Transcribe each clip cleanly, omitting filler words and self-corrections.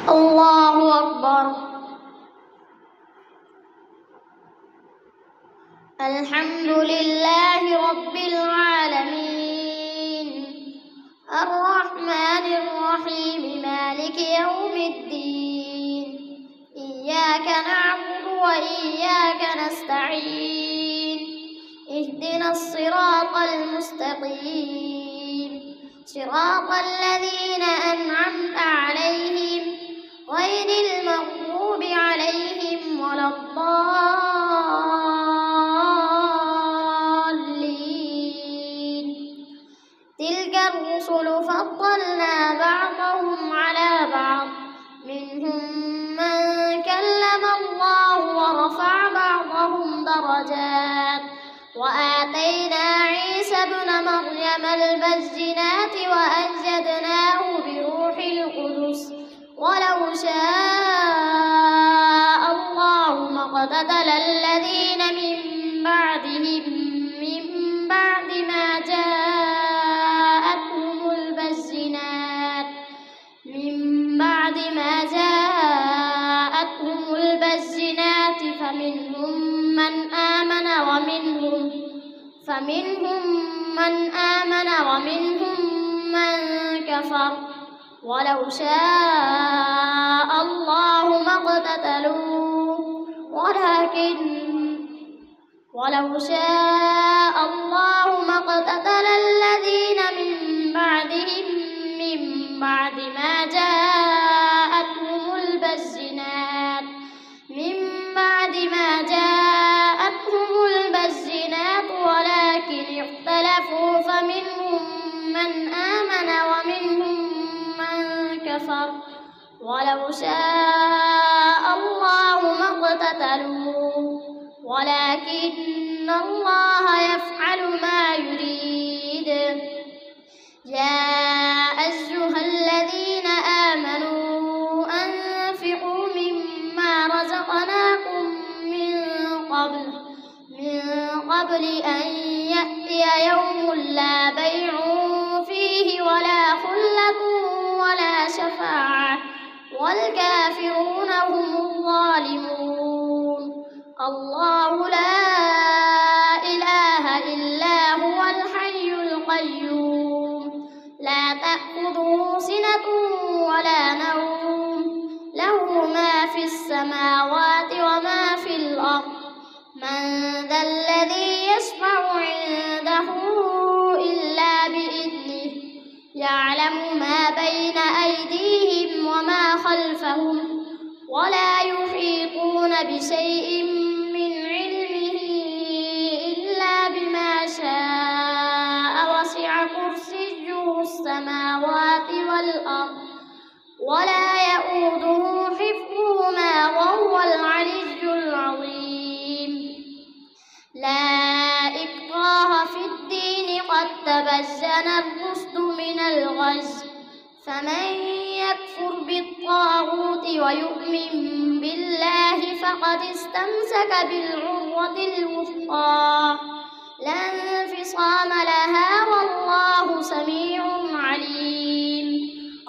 الله أكبر. الحمد لله رب العالمين، الرحمن الرحيم، مالك يوم الدين. إياك نعبد وإياك نستعين، اهدنا الصراط المستقيم، صراط الذين أنعمت عليهم غير المغضوب عليهم ولا الضالين. تلك الرسل فضلنا بعضهم على بعض، منهم من كلم الله ورفع بعضهم درجات، وآتينا عيسى ابن مريم البينات وأيدناه بروح القدس، ولو شاء الله ما اقتتل الذين من بعدهم من بعد ما جاءتهم البينات فمنهم من آمن ومنهم من كفر، ولو شاء الله ما اقتتلوا الذين من بعدهم من بعد ما جاءتهم البينات ولكن اختلفوا فمنهم من آمن ومنهم من كفر، ولو شاء الله ما اقتتلوا ولكن الله يفعل ما يريد. يا أيها الذين آمنوا أنفقوا مما رزقناكم من قبل أن يأتي يوم لا بيع فيه ولا خلة ولا شفاعة والكافرون هم الظالمون. الله لا إله إلا هو الحي القيوم، لا تأخذه سنة ولا نوم، له ما في السماوات وما في الأرض. من ذا الذي يشفع عنده إلا بإذنه، يعلم ما بين أيديهم وما خلفهم، ولا يحيطون بشيء من علمه إلا بما شاء، وسع كرسيه السماوات والأرض ولا يئوده حفظهما وهو العلي العظيم. لا إكراه في الدين، قد تبين الرشد من الغي، فمن يكفر بالطاغوت ويؤمن بالله فقد استمسك بالعروة الوثقى، لا انفصام لها، والله سميع عليم.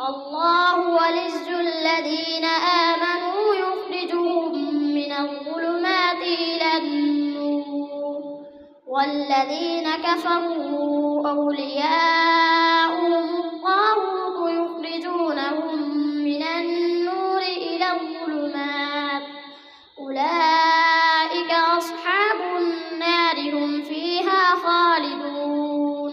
الله ولي الذين آمنوا يخرجهم من الظلمات إلى النور، والذين كفروا أولياؤهم الطاغوت يخرجونهم من النور إلى الظلمات، أولئك أصحاب النار هم فيها خالدون.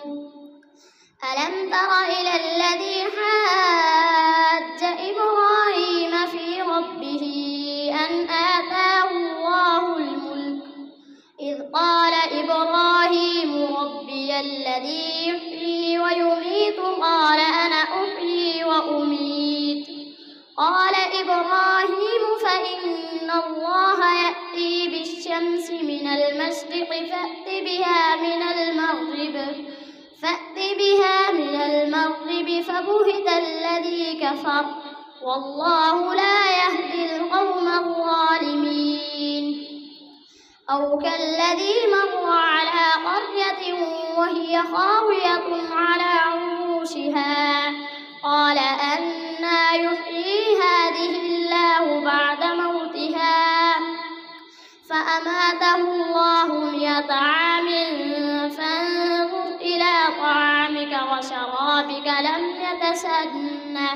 ألم تر إلى الذي حاج إبراهيم في ربه أن آتاه الله الملك، إذ قال إبراهيم ربي الذي يحيي ويميت، قال أنا أحيي وأميت. قال إبراهيم فإن الله يأتي بالشمس من المشرق فأت بها من المغرب فبهت الذي كفر، والله لا يهدي القوم الظالمين. أو كالذي مر على قرية وهي خاوية على عروشها، قال أنى يحيي هذه أماته الله 100 عام فانظر إلى طعامك وشرابك لم يتسنه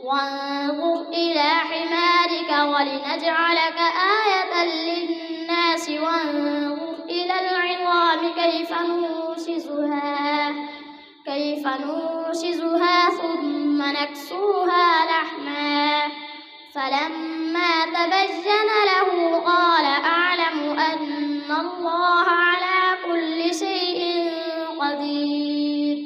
وانظر إلى حمارك ولنجعلك آية للناس وانظر إلى العظام كيف ننشزها ثم نكسوها لحما فلما تبين له قال أعلم أن الله على كل شيء قدير.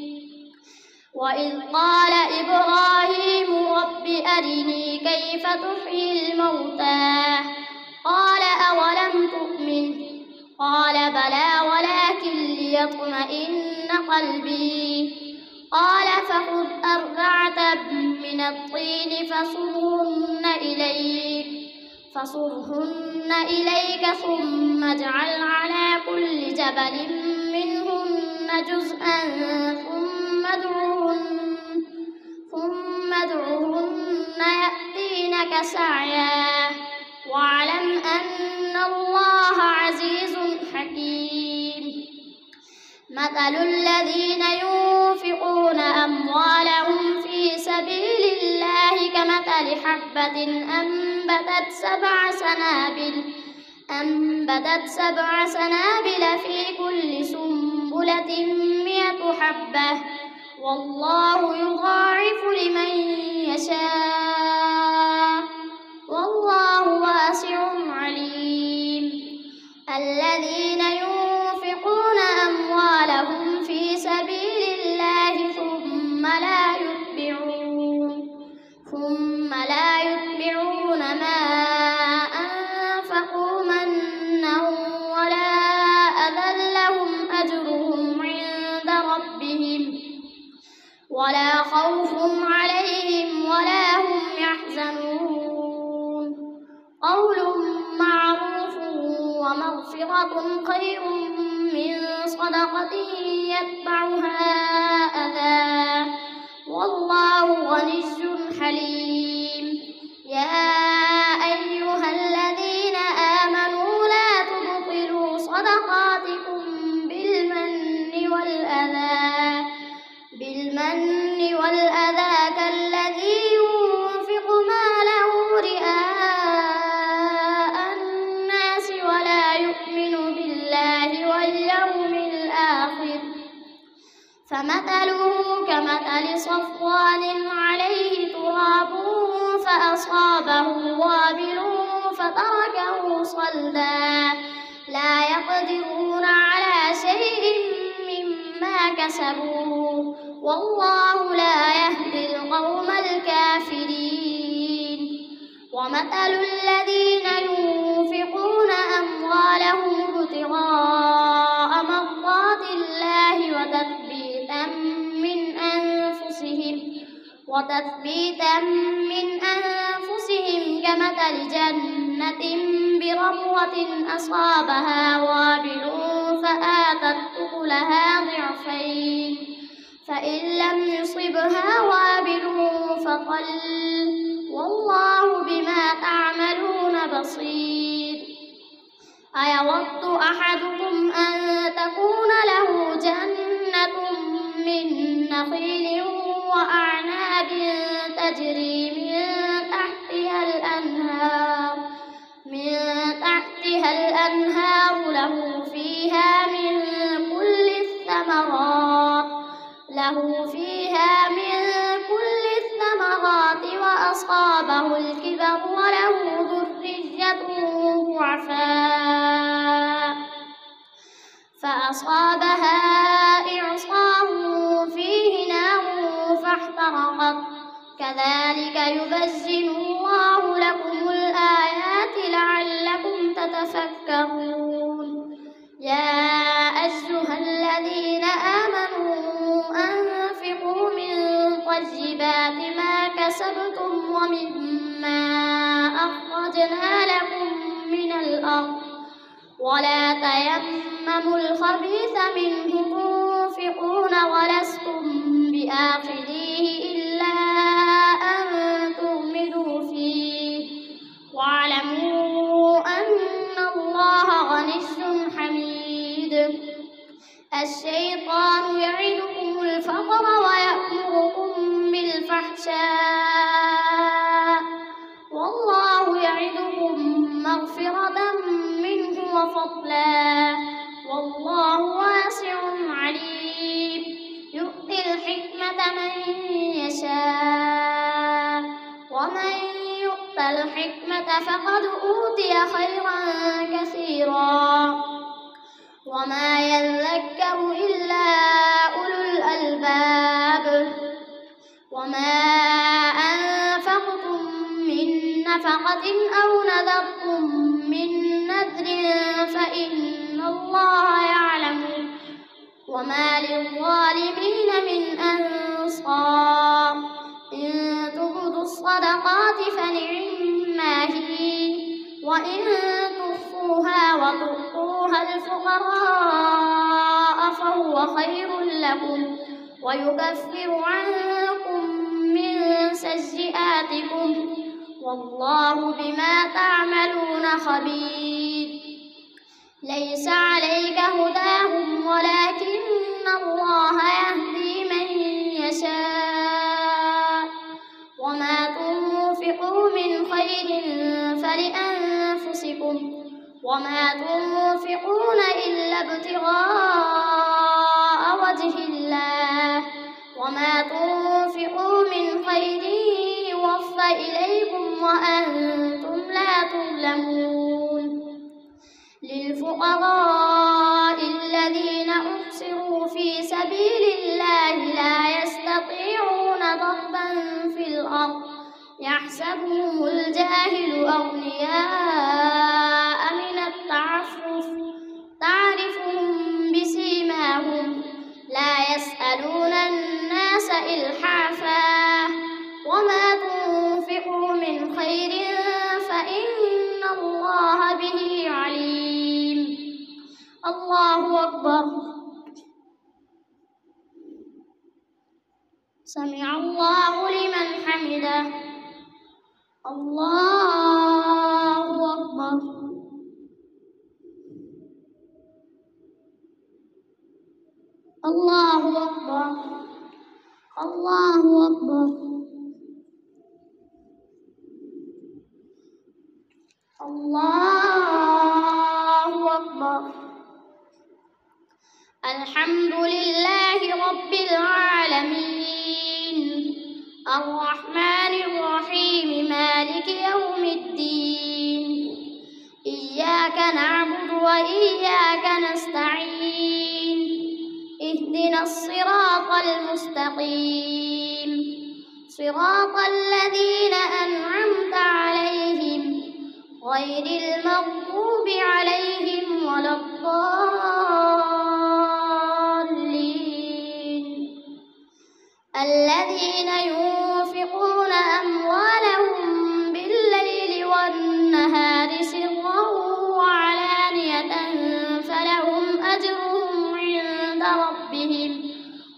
وإذ قال إبراهيم رب أرني كيف تحيي الموتى قال أولم تؤمن قال بلى ولكن ليطمئن قلبي قال فخذ 4 من الطين فصرهن إليك ثم اجعل على كل جبل منهن جزءا ثم ادعهن يأتينك سعيا واعلم أن الله عزيز حكيم. مثل الذين ينفقون أموالهم في سبيل الله كمثل حبة أنبتت 7 سنابل في كل سنبلة 100 حبة والله يضاعف لمن يشاء والله واسع عليم. الذين ينفقون أموالهم في سبيل الله ثم لا يتبعون ما أنفقوا منا ولا أذى لهم أجرهم عند ربهم ولا خوف عليهم ولا هم يحزنون. قول معروف ومغفرة خير من صدقة يتبعها أذى والله غني حليم. يا أيها الذين آمنوا لا تبطلوا صدقاتكم بالمن والأذى كالذي ينفق ماله رئاء الناس ولا يؤمن بالله واليوم الآخر فمثله كمثل صفوان عليه تراب فأصابه وابل فتركه صلدا لا يقدرون على شيء مما كسبوا والله لا يهدي القوم الكافرين. ومثل الذين ينفقون أموالهم ابتغاء مرضات الله وتثبيتا من أنفسهم كمثل جنة بربوة أصابها وابل فآتت أكلها ضعفين فإن لم يصبها وابل فطل والله بما تعملون بصير. أيود أحدكم أن تكون له جنة من نخيل وأعناب تجري من تحتها الأنهار له فيها من كل الثمرات وأصابه الكبر وله ذرية ضعفاء فأصابها إعصار فيه نار فاحترقت كذلك يبين الله لكم الآيات لعلكم تتفكرون. يا أيها الذين آمنوا أنفقوا من طيبات ما كسبتم ومما أخرجنا لكم من الأرض ولا تيمموا الخبيث منه تنفقون ولستم بآخذيه إلا أن تغمضوا فيه واعلموا أن الله فضلا والله واسع عليم يؤتي الحكمة من يشاء ومن يؤت الحكمة فقد أوتي خيرا كثيرا وما يذكر إلا أولو الألباب وما أنفقتم من نفقة أو نذرتم من نذر فإن الله يعلمه وما للظالمين من أنصار إن تبدوا الصدقات فنعما هي وإن تخفوها وتؤتوها الفقراء فهو خير لكم ويكفر عنكم من سيئاتكم والله بما تعملون خبير ليس عليك هداهم ولكن الله يهدي من يشاء وما تنفقوا من خير فلأنفسكم وما تنفقون إلا ابتغاء وجه الله وما تنفقوا من خير يوفى إليكم وأنتم لا تظلمون للفقراء الذين أحصروا في سبيل الله لا يستطيعون ضربا في الأرض يحسبهم الجاهل أغنياء من التعفف تعرفهم بسيماهم لا يسألون الناس إلحافا وما تنفقوا من خير فإن الله به عليم الله أكبر سمع الله لمن حمده الله أكبر الله أكبر الله أكبر الله أكبر الحمد لله رب العالمين الرحمن الرحيم مالك يوم الدين إياك نعبد وإياك نستعين اهدنا الصراط المستقيم صراط الذين أنعمت عليهم غير المغضوب عليهم ولا الضالين الذين ينفقون أموالهم بالليل والنهار سرا وعلانية فلهم أجرهم عند ربهم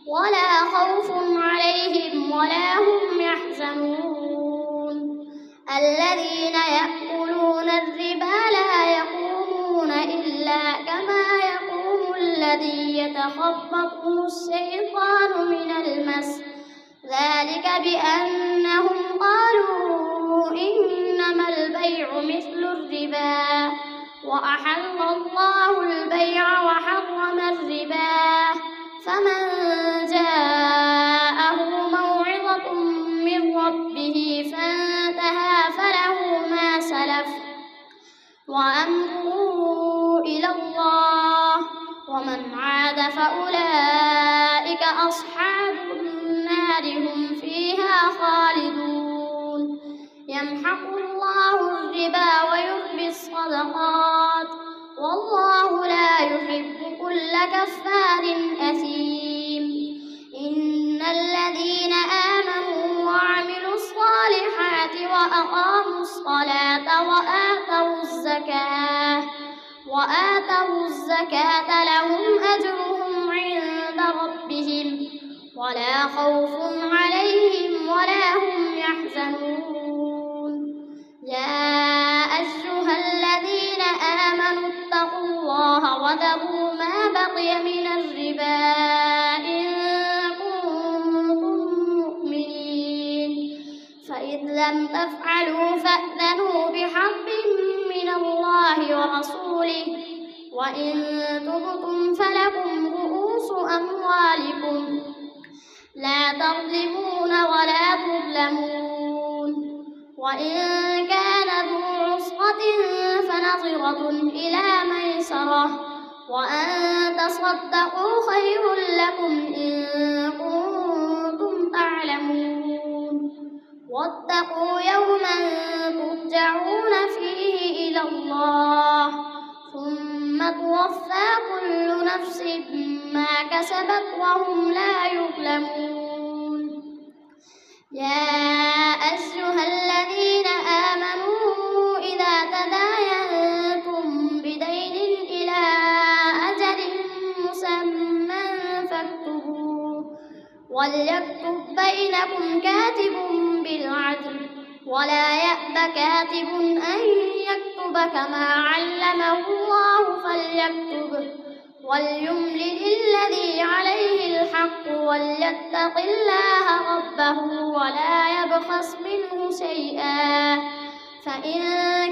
ولا خوف عليهم ولا هم يحزنون الذين يأكلون الربا لا يقومون إلا كما يقوم الذي يتخبطه الشيطان من المس ذلك بأنهم قالوا إنما البيع مثل الربا وأحل الله البيع وحرم الربا فمن جاءه موعظة من ربه فانتهى فله ما سلف وأمره إلى الله ومن عاد فأولئك أصحاب النار هم فيها خالدون يمحق الله الربا ويربي الصدقات والله لا يحب كل كفار أثيم إن الذين آمنوا وعملوا الصالحات وأقاموا الصلاة وآتوا الزكاة لهم أجرهم عند ربهم ولا خوف عليهم ولا هم يحزنون يا أيها الذين آمنوا اتقوا الله وذروا ما بقي من الربا إن كنتم مؤمنين فإذ لم تفعلوا فأذنوا بحرب من الله ورسوله وإن تبتم فلكم رؤوس أموالكم لا تظلمون ولا تظلمون. وإن كان ذو عسرة فنظرة إلى ميسرة وأن تصدقوا خير لكم إن كنتم تعلمون. واتقوا يوما ترجعون فيه إلى الله ثم توفى كل نفس ما كسبت وهم لا يظلمون. يا أيها الذين آمنوا إذا تداينتم بدين إلى أجل مسمى فاكتبوه وليكتب بينكم كاتب بالعدل ولا يأب كاتب أن يكتب كما علمه الله فليكتب وليملل الذي عليه الحق وليتق الله ربه ولا يبخس منه شيئا فإن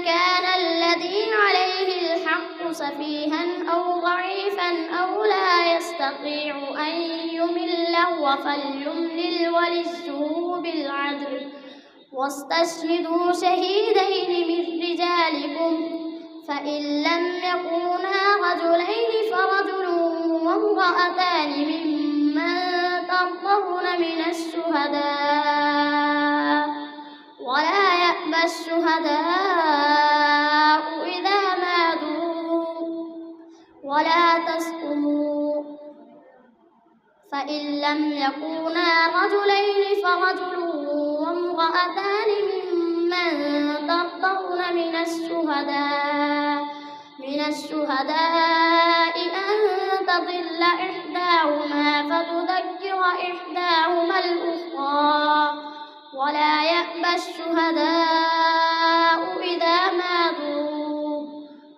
كان الذي عليه الحق سفيها أو ضعيفا أو لا يستطيع أن يمل فليملل وليه بالعدل واستشهدوا شهيدين من رجالكم فإن لم يكونا رجلين فرجل وامرأتان ممن ترضون من الشهداء ولا يأبى الشهداء إذا ما دعوا ولا تسأموا فإن لم يكونا رجلين فرجل وامرأتان ممن ترضون من الشهداء أن تضل إحداهما فتذكر إحداهما الأخرى ولا يأبى الشهداء إذا ما دعوا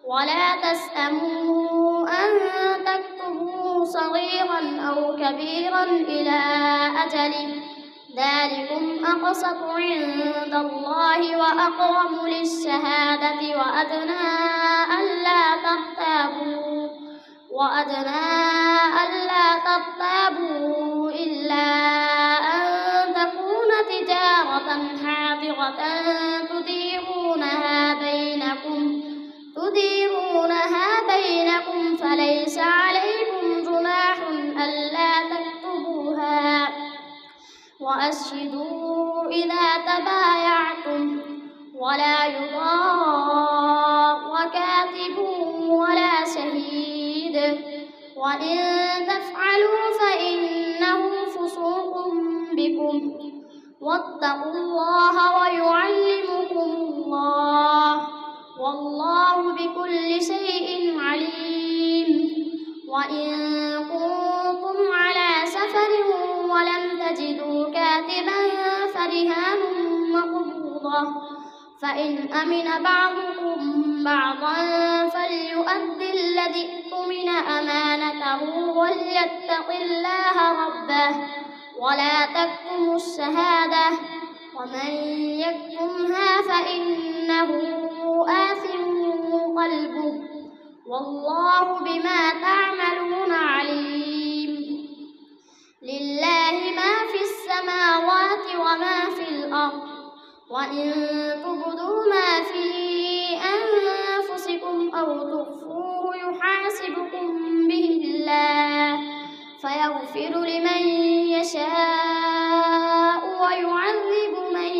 ولا تسأموا أن تكتبوه صغيرا أو كبيرا إلى أجله ذلكم أقسط عند الله وأقوم للشهادة وأدنى ألا ترتابوا إلا أن تكون تجارة حاضرة تديرونها بينكم فليس عليكم جناح ألا تكتبوها وأشهدوا إذا تبايعتم ولا يضار كاتب ولا شهيد وإن تفعلوا فإنه فسوق بكم واتقوا الله ويعلمكم الله والله بكل شيء عليم. وإن كنتم على سفر ولم تجدوا كاتبا فرهان مقبوضة فإن أمن بعضكم بعضا فليؤد الذي اؤتمن أمانته وليتق الله ربه ولا تكتموا الشهادة ومن يكتمها فإنه آثم قلبه والله بما تعملون عليم. لله ما في السماوات وما في الأرض وإن تبدوا ما في أنفسكم أو تخفوه يحاسبكم به الله فيغفر لمن يشاء ويعذب من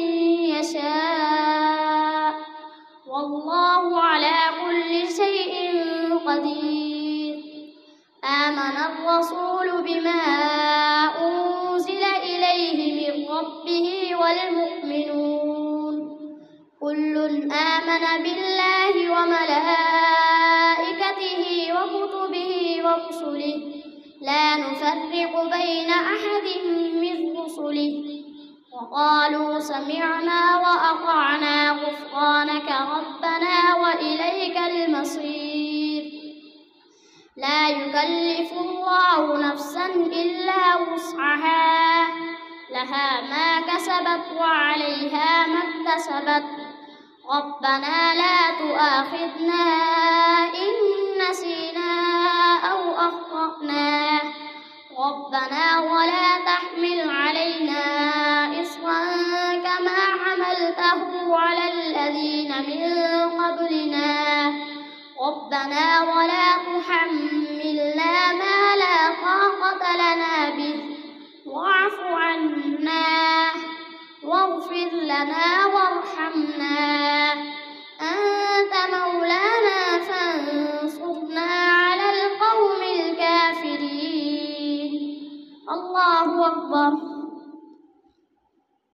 يشاء والله على كل شيء قدير. آمن الرسول بما أنزل إليه من ربه والمؤمنون كل آمن بالله وملائكته وكتبه ورسله لا نفرق بين أحد من رسله وقالوا سمعنا وأطعنا غفرانك ربنا وإليك المصير. لا يكلف الله نفسا إلا وسعها لها ما كسبت وعليها ما اكتسبت ربنا لا تؤاخذنا إن نسينا أو أخطأنا ربنا ولا تحمل علينا إصرا كما حملته على الذين من قبلنا ربنا ولا تحملنا ما لا طاقة لنا به واعف عنا واغفر لنا وارحمنا أنت مولانا فانصرنا على القوم الكافرين. الله أكبر.